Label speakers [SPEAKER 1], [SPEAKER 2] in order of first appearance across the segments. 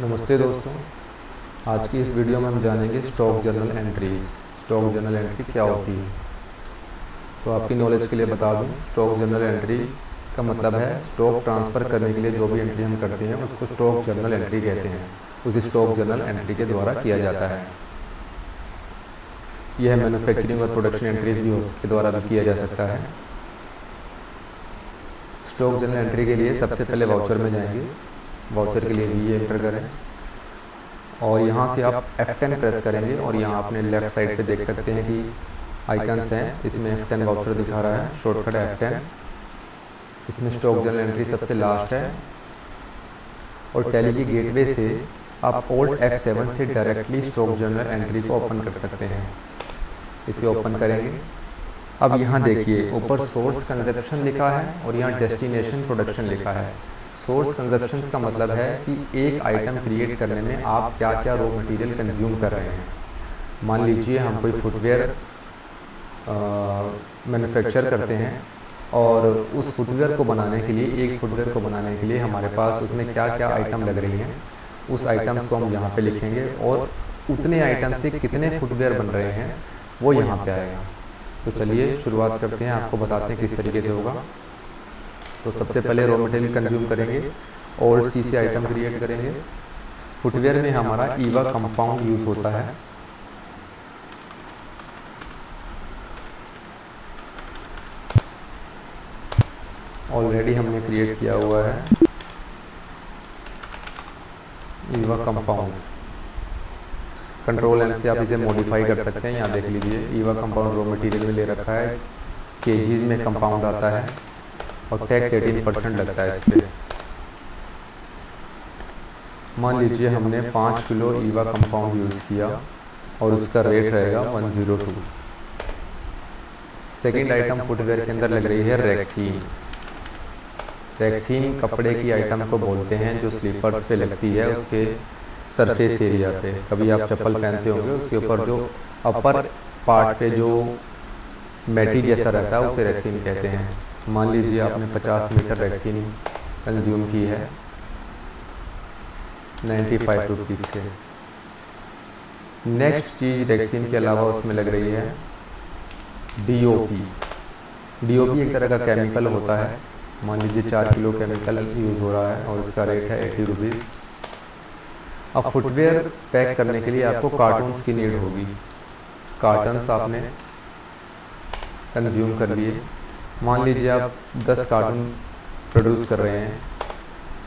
[SPEAKER 1] नमस्ते दोस्तों। आज की इस वीडियो में हम जानेंगे stock journal entries. Stock journal entry क्या होती है। तो आपकी नॉलेज के लिए बता दूं, स्टॉक जर्नल एंट्री का मतलब है स्टॉक ट्रांसफ़र करने के लिए जो भी एंट्री हम करते हैं उसको स्टॉक जर्नल एंट्री कहते हैं। उसे स्टॉक जर्नल एंट्री के द्वारा किया जाता है। यह मैन्युफैक्चरिंग और प्रोडक्शन एंट्रीज भी उसके द्वारा भी किया जा सकता है। स्टॉक जर्नल एंट्री के लिए सबसे पहले वाउचर में जाएंगे। वाउचर के लिए भी एंटर करें और यहाँ से आप F10 प्रेस करेंगे और यहाँ आपने लेफ़्ट साइड पे देख सकते हैं कि आइकन्स हैं। इसमें F10 वाउचर दिखा रहा है, शॉर्टकट F10। इसमें स्टॉक जर्नल एंट्री सबसे लास्ट है और टैली की गेटवे से आप Alt F7 से डायरेक्टली स्टॉक जर्नल एंट्री को ओपन कर सकते हैं। इसे ओपन करेंगे। अब यहाँ देखिए ऊपर सोर्स कंजप्शन लिखा है और यहाँ डेस्टिनेशन प्रोडक्शन लिखा है। सोर्स कंजप्शन का मतलब है कि एक आइटम क्रिएट करने में आप क्या क्या रॉ मटेरियल कंज्यूम कर रहे हैं। मान लीजिए हम कोई फुटवेयर मैन्युफैक्चर करते हैं और उस फुटवेयर को बनाने के लिए, एक फुटवेयर को बनाने के लिए हमारे पास उसमें क्या क्या आइटम लग रही हैं, उस आइटम्स को हम यहाँ पे लिखेंगे और उतने आइटम से कितने फुटवेयर बन रहे हैं वो यहाँ पे आएगा। तो चलिए शुरुआत करते हैं, आपको बताते हैं किस तरीके से होगा। तो सबसे पहले रॉ मटेरियल कंज्यूम करेंगे, Alt C से आइटम क्रिएट करेंगे। फुटवेयर में हमारा ईवा कंपाउंड यूज़ होता है। ऑलरेडी हमने क्रिएट किया हुआ है ईवा कंपाउंड। कंट्रोल M से आप इसे मॉडिफाई कर सकते हैं। यहाँ देख लीजिए ईवा कंपाउंड रॉ मटेरियल में ले रखा है, केजीज में कंपाउंड आता है और टैक्स 18% लगता है इस पर। मान लीजिए हमने 5 किलो ईवा कंपाउंड यूज़ किया और उसका रेट रहेगा 102। सेकेंड आइटम फुटवेयर के अंदर लग रही है रेक्सीन। रेक्सीन कपड़े की आइटम को बोलते हैं जो स्लीपर्स पे लगती है, उसके सरफेस एरिया पे। कभी आप चप्पल पहनते होंगे, उसके ऊपर जो अपर पार्ट पे जो मैटी जैसा रहता है उसे रेक्सीन कहते हैं। मान लीजिए आपने 50 मीटर रेक्सीन कंज्यूम की है 95 रुपीज़ से। नेक्स्ट चीज़ रेक्सीन के अलावा उसमें लग रही है DOP। DOP एक तरह का केमिकल होता है। मान लीजिए 4 किलो केमिकल यूज़ हो रहा है और उसका रेट है 80 रुपीज़। अब फुटवेयर पैक करने के लिए आपको कार्टून्स की नीड होगी। कार्टन्स आपने कंज्यूम कर लिए। मान लीजिए आप 10 कार्टून प्रोड्यूस कर रहे हैं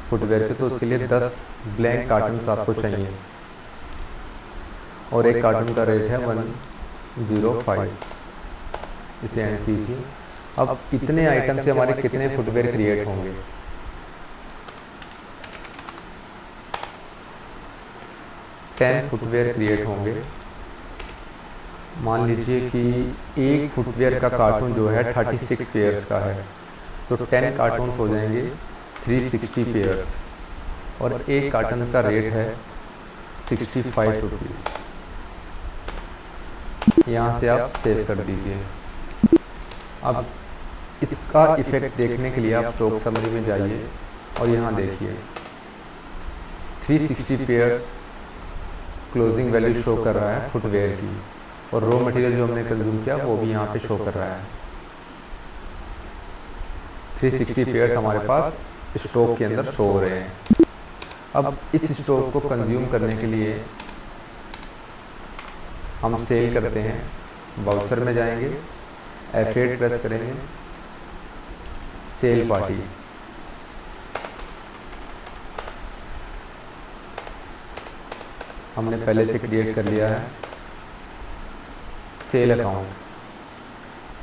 [SPEAKER 1] फुटवेयर के, तो उसके लिए 10 ब्लैंक कार्टन्स आपको चाहिए और एक कार्टून का रेट है 105। इसे एंड कीजिए। अब इतने आइटम से हमारे कितने फुटवेयर क्रिएट होंगे। टेन फुटवेयर क्रिएट होंगे। मान लीजिए कि एक फुटवेयर का कार्टून जो है 36 पेयर्स का है, तो 10 कार्टून्स हो जाएंगे 360 पेयर्स और एक कार्टून का रेट है 65 रुपीज़। यहाँ से आप सेव कर दीजिए। अब इसका इफ़ेक्ट देखने के लिए आप स्टॉक समरी में जाइए और यहाँ देखिए 360 पेयर्स क्लोजिंग वैल्यू शो कर रहा है फुटवेयर की और रॉ मटेरियल जो हमने कंज्यूम किया वो भी यहाँ पे शो कर रहा है। 360 पेयर्स हमारे पास स्टॉक के अंदर शो हो रहे हैं। अब इस स्टॉक को कंज्यूम करने के लिए हम सेल करते हैं। वाउचर में जाएंगे, F8 प्रेस करेंगे, सेल पार्टी। हमने पहले से क्रिएट कर लिया है sale account,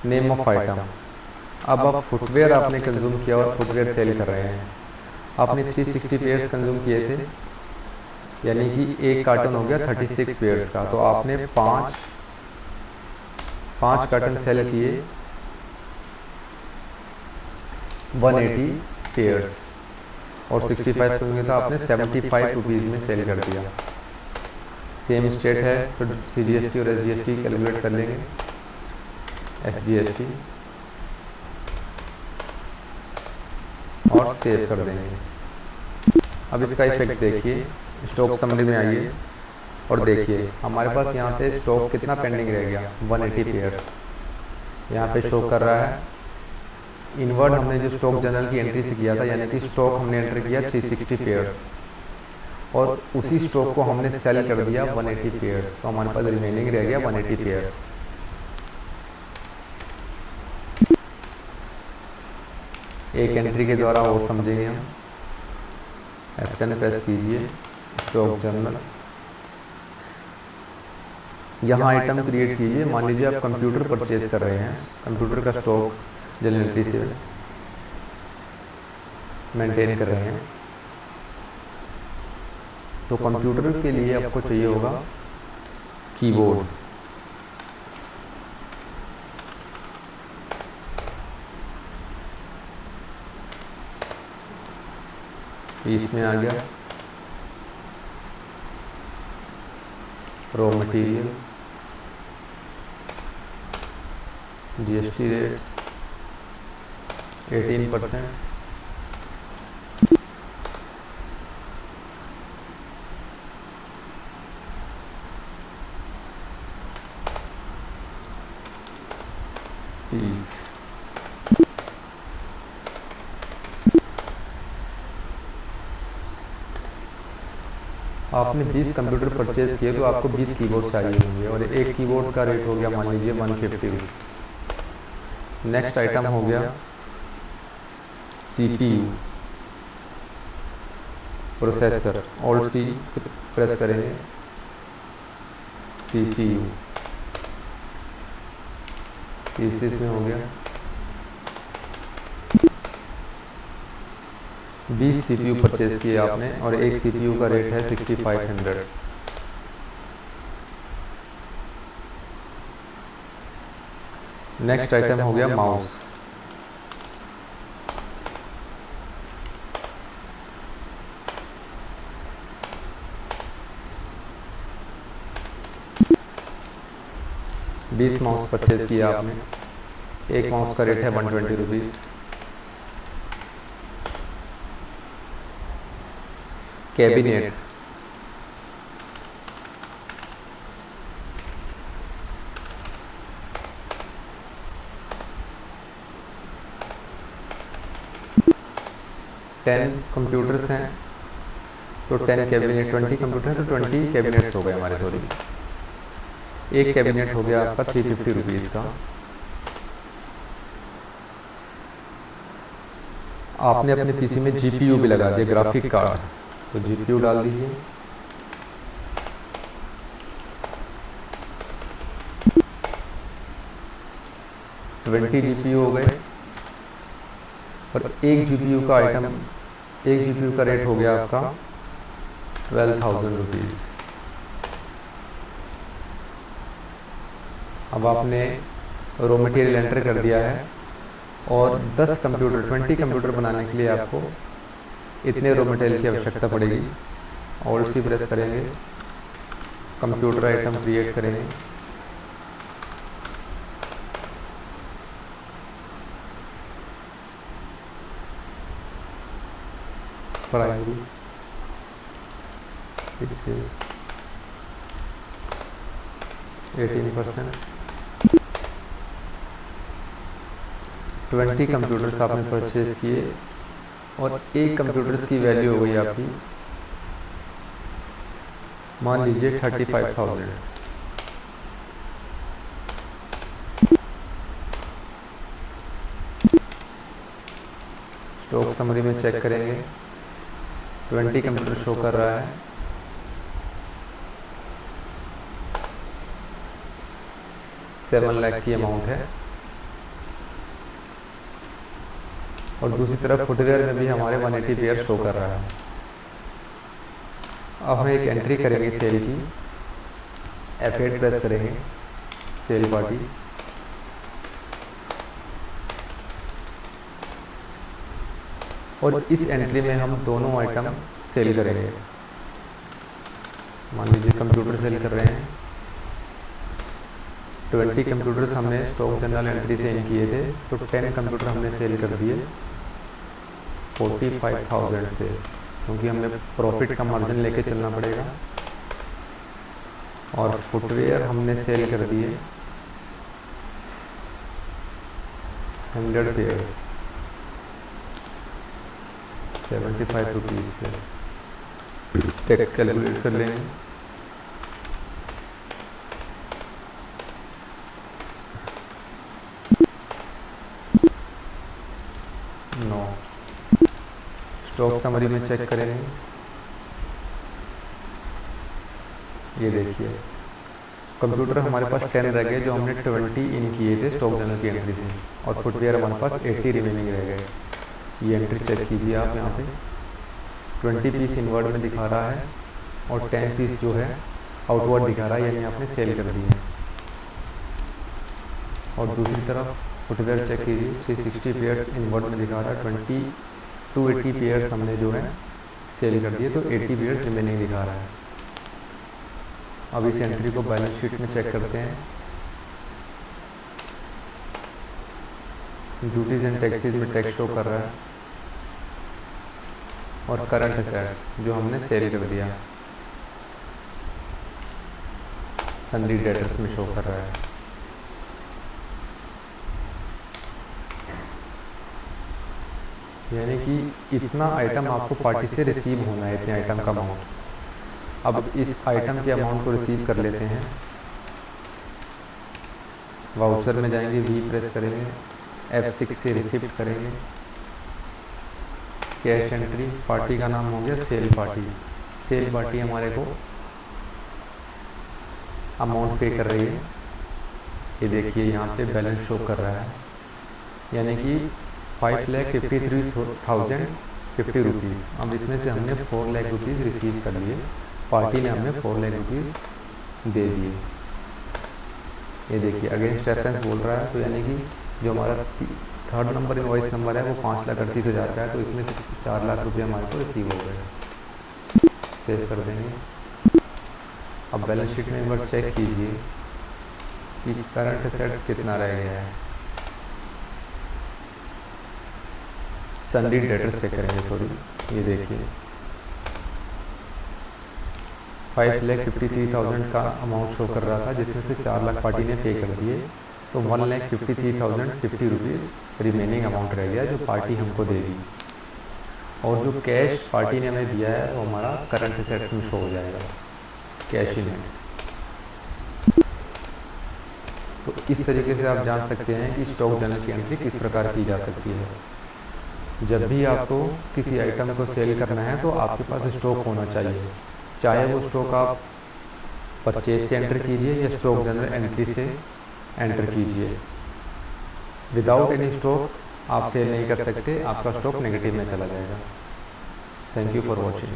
[SPEAKER 1] name of item. अब आप फुटवेयर आपने कंज्यूम किया और फुटवेयर सेल कर रहे हैं। आपने 360 पेयर्स कंज्यूम किए थे, यानी कि एक कार्टन हो गया 36 पेयर्स का, तो आपने पाँच कार्टन सेल किए 180 पेयर्स और 65 कंज्यूम था आपने 75 रुपीज़ में सेल कर दिया। सेम स्टेट है तो CGST और SGST कैलकुलेट कर लेंगे। SGST और सेव कर देंगे। अब इसका इफेक्ट देखिए, स्टॉक समरी में आइए और देखिए हमारे पास यहाँ पे स्टॉक कितना पेंडिंग रह गया, 180 पेयर्स यहाँ पे शो कर रहा है। इनवर्ड हमने जो स्टॉक जनरल की एंट्री से किया था, यानी कि स्टॉक हमने एंटर किया 360 पेयर्स और उसी स्टॉक को हमने सेल कर दिया 180 पेयर्स, तो हमारे पास रिमेनिंग रह गया 180 पेयर्स। एक एंट्री के द्वारा और समझेंगे हम। F10 प्रेस कीजिए, स्टॉक जनरल, यहाँ आइटम क्रिएट कीजिए। मान लीजिए आप कंप्यूटर परचेज कर रहे हैं, कंप्यूटर का स्टॉक जनरल एंट्री से मेंटेन कर रहे हैं, तो कंप्यूटर के लिए आपको चाहिए होगा कीबोर्ड। इसमें आ गया raw material, GST rate 18%, piece, आपने 20 कंप्यूटर परचेज किए तो आपको 20 कीबोर्ड चाहिए होंगे और एक कीबोर्ड का रेट हो गया मान लीजिए 150 रुपीज़। नेक्स्ट आइटम हो गया CPU, processor, alt C press करेंगे, CPU पीसीस में हो गया 20 CPU परचेज किए आपने और एक CPU का रेट है 6500। नेक्स्ट आइटम हो गया माउस, बीस माउस परचेज किया आपने, एक माउस का रेट है 120 रुपीज़। कैबिनेट, टेन कंप्यूटर्स हैं तो 10 कैबिनेट, 20 कंप्यूटर हैं तो 20 कैबिनेट्स हो गए हमारे, सॉरी। एक कैबिनेट हो गया आपका 350 रुपीज़ का। आपने अपने पीसी में जीपीयू भी लगा दिया, ग्राफिक कार्ड, तो जीपीयू डाल दीजिए। ट्वेंटी जीपीयू हो गए और एक जीपीयू का आइटम, एक जीपीयू का रेट हो गया आपका 12,000 रुपीज़। अब आपने रॉ मटेरियल एंटर कर दिया है और 10 कंप्यूटर, 20 कंप्यूटर बनाने के लिए आपको इतने रॉ मटेरियल की आवश्यकता पड़ेगी। ऑल्ट सी प्रेस करेंगे, कंप्यूटर आइटम क्रिएट करेंगे, प्राइमरी, पिक्सेस 18%, 20 कंप्यूटर्स आपने परचेज किए और एक कंप्यूटर्स की वैल्यू हो गई आपकी मान लीजिए 35,000। स्टॉक समरी में चेक करेंगे, 20 कंप्यूटर शो कर रहा है, $7 लाख की अमाउंट है। और दूसरी तरफ फुटवेयर में भी हमारे 180 पेयर शो कर रहा है। अब हम एक एंट्री करेंगे सेल की, F8 प्रेस करेंगे, सेल पार्टी, और इस एंट्री में हम दोनों आइटम सेल करेंगे। मान लीजिए कंप्यूटर सेल कर रहे हैं, 20 कंप्यूटर्स हमने स्टॉक जनरल एंट्री से इन किए थे, तो 10 कंप्यूटर हमने सेल कर दिए 45,000 से। क्योंकि हमें प्रॉफिट का मार्जिन लेके चलना पड़ेगा। और फुटवेयर हमने सेल कर दिए 100 पेयर्स 75 रुपीज़ से। टैक्स कैलकुलेट कर लेंगे। नो, स्टॉक समरी में चेक करेंगे। ये देखिए कंप्यूटर हमारे पास 10 रह गए जो हमने 20 इन किए थे स्टॉक जनरल की एंट्री से, और फुटवेयर हमारे पास 80 रिमेनिंग रह गए। ये एंट्री चेक कीजिए आप यहाँ पे 20 पीस इनवर्ड में दिखा रहा है और 10 पीस जो है आउटवर्ड दिखा रहा है, यानी आपने सेल कर दिए। और दूसरी तरफ फुटवेयर चेक कीजिए 360 पेयर्स इनवर्ड में दिखा रहा है, 20 to 80 पेयर्स हमने जो है सेल कर दिए, तो 80 पेयर्स रिमेनिंग दिखा रहा है। अब इस एंट्री को बैलेंस शीट में चेक करते हैं। ड्यूटीज एंड टैक्सेस में टैक्स शो कर रहा है, और करंट असेट्स जो हमने सेल कर दिया सन्डी डेटर्स में शो कर रहा है। यानी कि इतना आइटम आपको पार्टी से रिसीव होना है, इतने आइटम का अमाउंट। अब इस आइटम के अमाउंट को रिसीव कर लेते हैं। वाउचर में जाएंगे, वी प्रेस करेंगे, F6 से रिसिप्ट करेंगे, कैश एंट्री, पार्टी का नाम हो गया सेल पार्टी। सेल पार्टी हमारे को अमाउंट पे कर रही है। ये देखिए यहाँ पे बैलेंस शो कर रहा है, यानी कि 5,53,050 रुपीज़। अब इसमें से हमने 4 लाख रुपीज़ रिसीव कर लिए, पार्टी ने हमें 4 लाख रुपीज़ दे दिए। ये देखिए अगेंस्ट रेफरेंस बोल रहा है, तो यानी कि जो हमारा थर्ड नंबर इनवॉइस नंबर है वो 5,38,000 का है, तो इसमें से 4 लाख रुपये हमारे को रिसीव हो गए। सेव कर देंगे। अब बैलेंस शीट में एक बार चेक कीजिए कि करंट असेट्स कितना रह गया है। सन्डी डेटर्स चेक करेंगे, सॉरी, ये देखिए 5,53,000 का अमाउंट शो कर रहा था, जिसमें से 4 लाख पार्टी ने पे कर दिए, तो 1,53,050 रुपीज़ रिमेनिंग अमाउंट रह गया जो पार्टी हमको देगी। और जो कैश पार्टी ने हमें दिया है वो हमारा करंट असेट्स में शो हो जाएगा, कैश इन हैंड। तो इस तरीके से आप जान सकते हैं कि स्टॉक जनरल की एंट्री किस प्रकार की जा सकती है। जब भी आपको किसी आइटम को सेल करना है तो आपके पास स्टॉक होना चाहिए, चाहे वो स्टॉक आप परचेज से एंटर कीजिए या स्टॉक जनरल एंट्री से एंटर कीजिए। विदाउट एनी स्टॉक आप सेल नहीं कर सकते, आपका स्टॉक नेगेटिव में चला जाएगा। Thank you for watching.